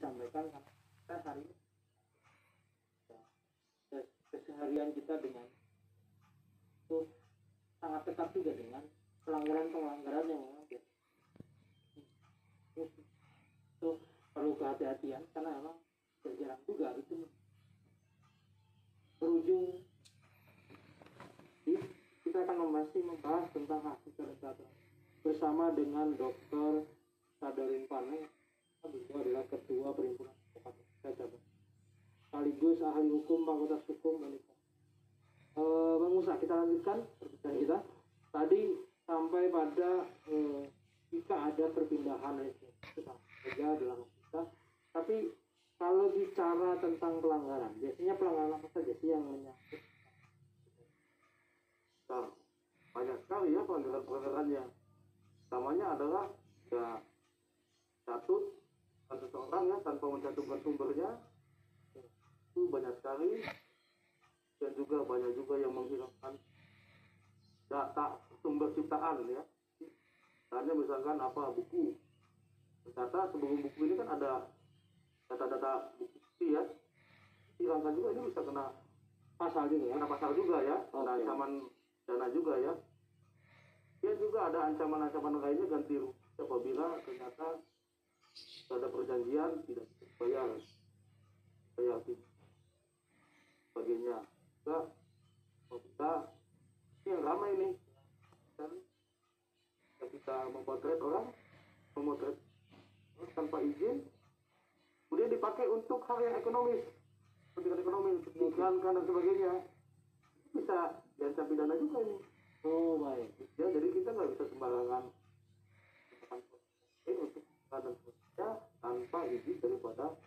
disampaikan karena kita hari ini keseharian kita dengan itu sangat dekat juga dengan pelanggaran yang memang itu perlu kehati-hatian karena memang jarang juga itu berujung. Kita akan membahas tentang hak kesehatan bersama dengan Dr. Sadarin Pane. Beliau adalah Ketua Perhimpunan Advokat Cacat sekaligus ahli hukum Fakultas Hukum Universitas. Bang Musa, kita lanjutkan perbincangan kita. Tadi sampai pada jika ada perpindahan itu saja dalam kita. Tapi kalau bicara tentang pelanggaran, biasanya pelanggaran apa saja sih yang menyangkut? Nah, banyak sekali ya pelanggaran-pelanggarannya. Utamanya adalah ya statut seseorang ya tanpa mencantumkan sumbernya, itu banyak sekali. Dan juga banyak juga yang menghilangkan data sumber ciptaan ya. Misalnya apa buku. Ternyata sebelum buku ini kan ada data-data buku ya. Hilangkan juga, ini bisa kena Pasal juga ya? Kena pasal juga ya. Kena ancaman dana juga ya. Dia juga ada ancaman-ancaman lainnya ganti rugi apabila ternyata ada perjanjian tidak bayar sebagainya. Kita ini yang ramai ini dan kita memotret orang tanpa izin, kemudian dipakai untuk hal yang ekonomis, kepentingan ekonomi, iklankan dan sebagainya, bisa diancam pidana juga ini. Oh baik. Ya, jadi kita nggak bisa sembarangan untuk dan sebagainya tanpa izin daripada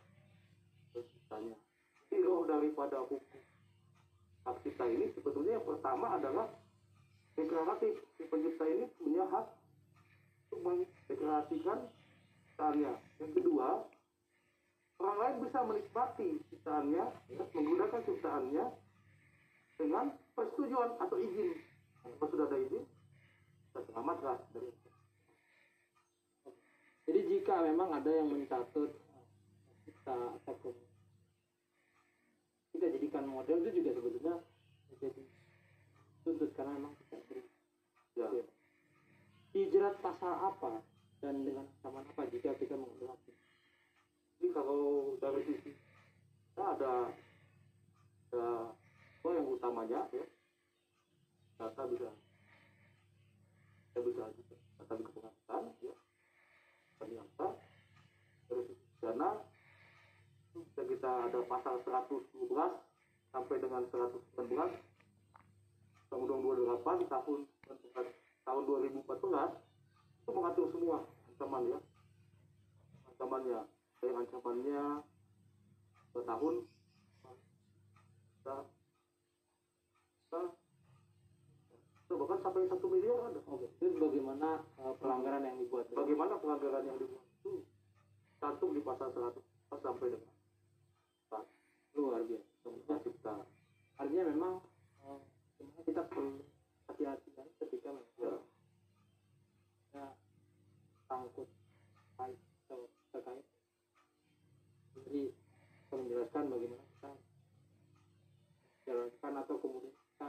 penciptanya. Hero daripada hukum hak cipta ini sebetulnya yang pertama adalah deklaratif. Si pencipta ini punya hak untuk mendeklarasikan ciptaannya. Yang kedua, orang lain bisa menikmati ciptaannya, ya, menggunakan ciptaannya dengan persetujuan atau izin. Kalau sudah ada izin, kita selamatkan dari itu. Jadi jika memang ada yang mencatut kita ataupun kita jadikan model, itu juga sebetulnya menjadi tuntut karena memang tidak beri. Ya. Dijerat pasal apa dan dengan ancaman apa jika kita mengambil hak? Jadi kalau dari sisi kita ada yang utamanya ya, data bisa data dikepungkan ya, ternyata dari sisi dana kita ada pasal 112 sampai dengan 119 Undang-Undang 28 tahun 2014 itu mengatur semua ancamannya yang 2 tahun bahkan sampai 1 miliar ada. Oke. Itu bagaimana pelanggaran yang dibuat? Bagaimana pelanggaran yang dibuat itu cantum di pasal 100 sampai dengan luar biasa. cipta. Artinya memang kita perlu hati-hati ketika ya sangkut terkait. Jadi menjelaskan bagaimana kita jalankan atau kemudian kita.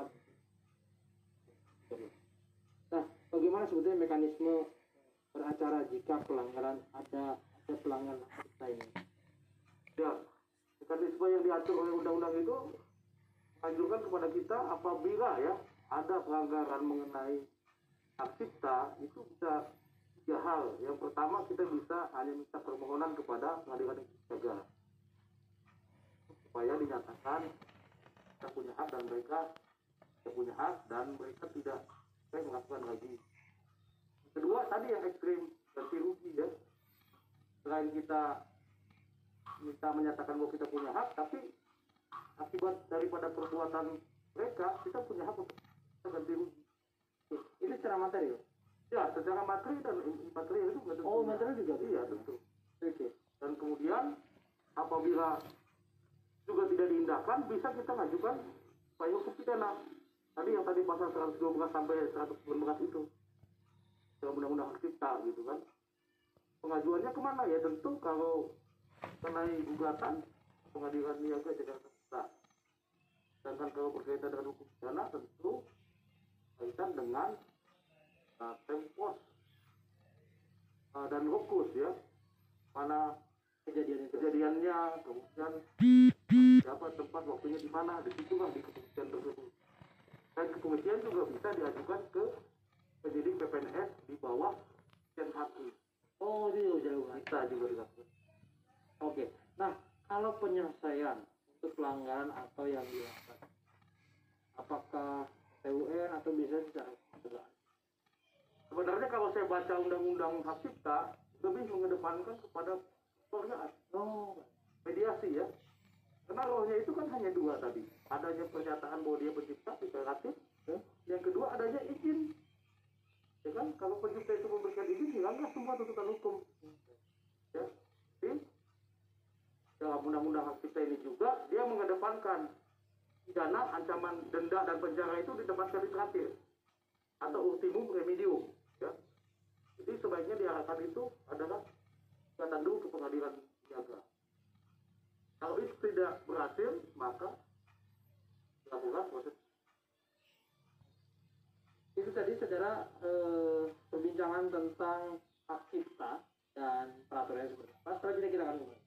Nah, bagaimana sebetulnya mekanisme beracara jika pelanggaran ada pelanggaran kita ini? Ya, mekanisme yang diatur oleh undang-undang itu menganjurkan kepada kita apabila ya ada pelanggaran mengenai hak cipta itu bisa 3 hal. Yang pertama, kita bisa hanya minta permohonan kepada pengadilan negara supaya dinyatakan kita punya hak dan mereka punya hak dan mereka tidak melakukan lagi. Kedua, tadi yang ekstrim ganti rugi ya. Selain kita minta menyatakan bahwa kita punya hak, tapi akibat daripada perbuatan mereka, kita punya hak untuk ganti rugi. Ini secara materi? Ya, secara materi dan immaterial itu juga. Oh, materi juga? Iya, tentu. Oke. Dan kemudian apabila juga tidak diindahkan, bisa kita ngajukan upaya hukum pidana. Tadi yang tadi pasal 112 sampai 119 itu. Dalam undang-undang hak cipta gitu kan. Pengajuannya kemana ya? Tentu kalau kenai gugatan Pengadilan Niaga Jakarta Pusat. Sedangkan kalau berkaitan dengan hukum pidana tentu kaitan dengan tempos dan lokus ya, mana kejadiannya, kemudian siapa tempat waktunya di mana, di situlah di kepolisian tersebut. Dan kepolisian juga bisa diajukan ke penyidik PPNS di bawah Sen Hakim. Oh, itu jauh. Bisa juga dilakukan. Oke. Nah, kalau penyelesaian untuk pelanggaran atau yang dilakukan, apakah TUN atau bisa secara keseluruhan? Sebenarnya kalau saya baca undang-undang hak cipta lebih mengedepankan kepada keluargaan, mediasi ya. Karena rohnya itu kan hanya dua tadi, adanya pernyataan bahwa dia pencipta deklaratif, yang kedua adanya izin. Ya kan, kalau pencipta itu memberikan izin, hilanglah semua tuntutan hukum. Ya, jadi dalam undang-undang hak cipta ini juga dia mengedepankan pidana, ancaman denda dan penjara itu ditempatkan di terakhir atau ultimum remedium. Ya, jadi sebaiknya diarahkan itu adalah gugatan dulu ke pengadilan niaga. Kalau itu tidak berhasil, maka dilakukan proses. Itu tadi saudara perbincangan tentang hak cipta dan peraturan seperti apa. Setelah kita akan kembali.